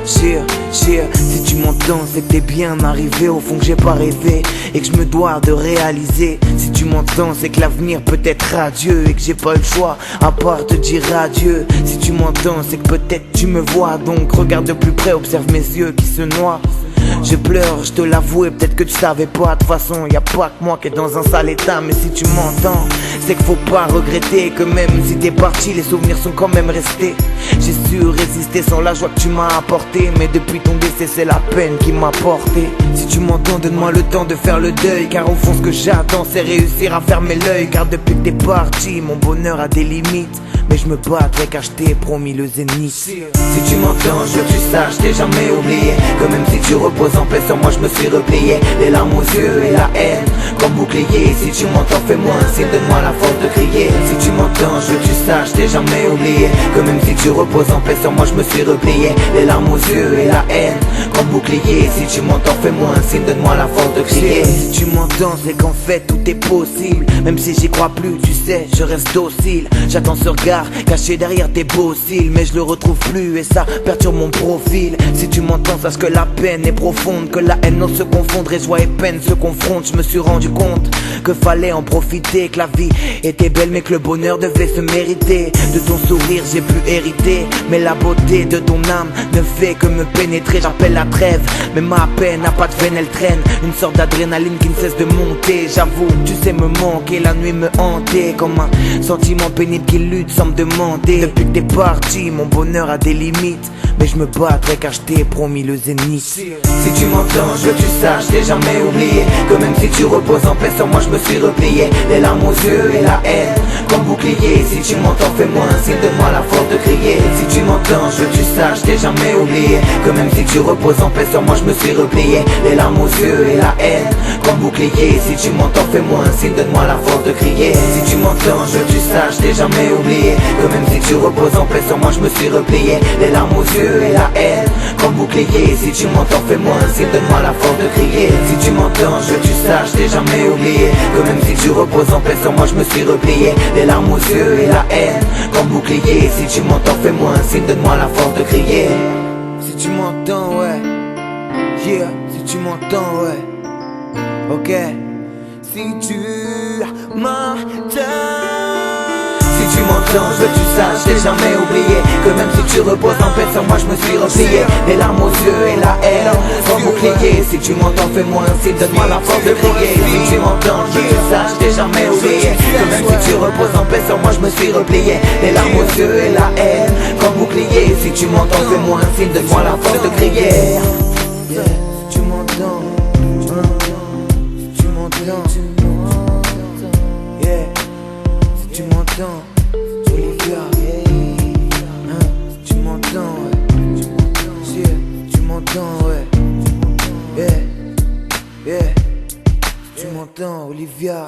Si tu m'entends, c'est que t'es bien arrivé au fond que j'ai pas rêvé et que je me dois de réaliser. Si tu m'entends, c'est que l'avenir peut être radieux et que j'ai pas eu le choix à part te dire adieu. Si tu m'entends, c'est que peut-être tu me vois, donc regarde de plus près, observe mes yeux qui se noient. Je pleure, je te l'avoue, et peut-être que tu savais pas. De toute façon, y a pas que moi qui est dans un sale état. Mais si tu m'entends, c'est qu'il faut pas regretter que même si t'es parti, les souvenirs sont quand même restés. J'ai su résister sans la joie que tu m'as apporté, mais depuis ton décès, c'est la peine qui m'a porté. Si tu m'entends, donne-moi le temps de faire le deuil, car au fond ce que j'attends, c'est réussir à fermer l'œil. Car depuis que t'es parti, mon bonheur a des limites, mais je me battrai car je t'ai promis le zénith. Si tu m'entends, je veux que tu saches, t'ai jamais oublié que même si tu reposes en paix sur moi, je me suis replié. Les larmes aux yeux et la haine comme bouclier. Si tu m'entends, fais-moi un signe, donne-moi la force de crier. Si tu m'entends, je veux que tu saches, t'ai jamais oublié que même si tu reposes en paix sur moi, je me suis replié. Les larmes aux yeux et la haine comme bouclier. Si tu m'entends, fais-moi un signe, donne-moi la force de crier. Si tu m'entends, c'est qu'en fait tout est possible. Même si j'y crois plus, tu sais, je reste docile. J'attends ce regard caché derrière tes beaux cils, mais je le retrouve plus et ça perturbe mon profil. Si tu m'entends, sache que la peine est profonde, que la haine n'ose se confondre et joie et peine se confrontent. Je me suis rendu compte que fallait en profiter, que la vie était belle mais que le bonheur devait se mériter. De ton sourire j'ai pu hériter, mais la beauté de ton âme ne fait que me pénétrer. J'appelle la trêve, mais ma peine n'a pas de veine, elle traîne une sorte d'adrénaline qui ne cesse de monter. J'avoue, tu sais me manquer, la nuit me hantait comme un sentiment pénible qui lutte sans me demander. Depuis que t'es parti, mon bonheur a des limites, mais je me battrai car je t'ai promis le zénith. Si tu m'entends, je veux que tu saches, t'ai jamais oublié que même si tu reposes en paix sur moi, je me suis replié. Les larmes aux yeux et la haine comme bouclier. Si tu m'entends, fais-moi un signe, donne-moi la force de crier. Si tu m'entends, je veux que tu saches, t'ai jamais oublié que même si tu reposes en paix sur moi, je me suis replié. Les larmes aux yeux et la haine comme bouclier. Si tu m'entends, fais-moi un signe, donne-moi la force de crier. Si tu m'entends, je veux que tu saches, t'ai jamais oublié que même si tu reposes en paix sur moi, je me suis replié. Les larmes aux yeux et la haine comme bouclier. Si tu m'entends, fais-moi un signe, donne-moi la force de crier. Si tu m'entends, je veux que tu saches, t'ai jamais oublié que même si tu reposes en paix sur moi, je me suis replié. Les larmes aux yeux et la haine comme bouclier. Si tu m'entends, fais-moi un signe, donne-moi la force de crier. Si tu m'entends, ouais, yeah, si tu m'entends, ouais, ok. Si tu m'entends, si tu m'entends, je veux que tu saches, j'ai jamais oublié que même si tu reposes en paix sur moi, je me suis replié. Les larmes aux yeux et la haine comme bouclier. Si tu m'entends, fais-moi un signe, donne-moi la force de crier. Si tu m'entends, je veux que tu saches, j'ai jamais oublié que même si tu reposes en paix sur moi, je me suis replié. Les larmes aux yeux et la haine comme bouclier. Si tu m'entends, fais-moi un signe, donne-moi la force de crier. Yeah, si tu m'entends, si tu m'entends, yeah, si tu m'entends, Olivia, si tu m'entends, ouais, si tu m'entends, ouais, yeah, si tu m'entends, Olivia,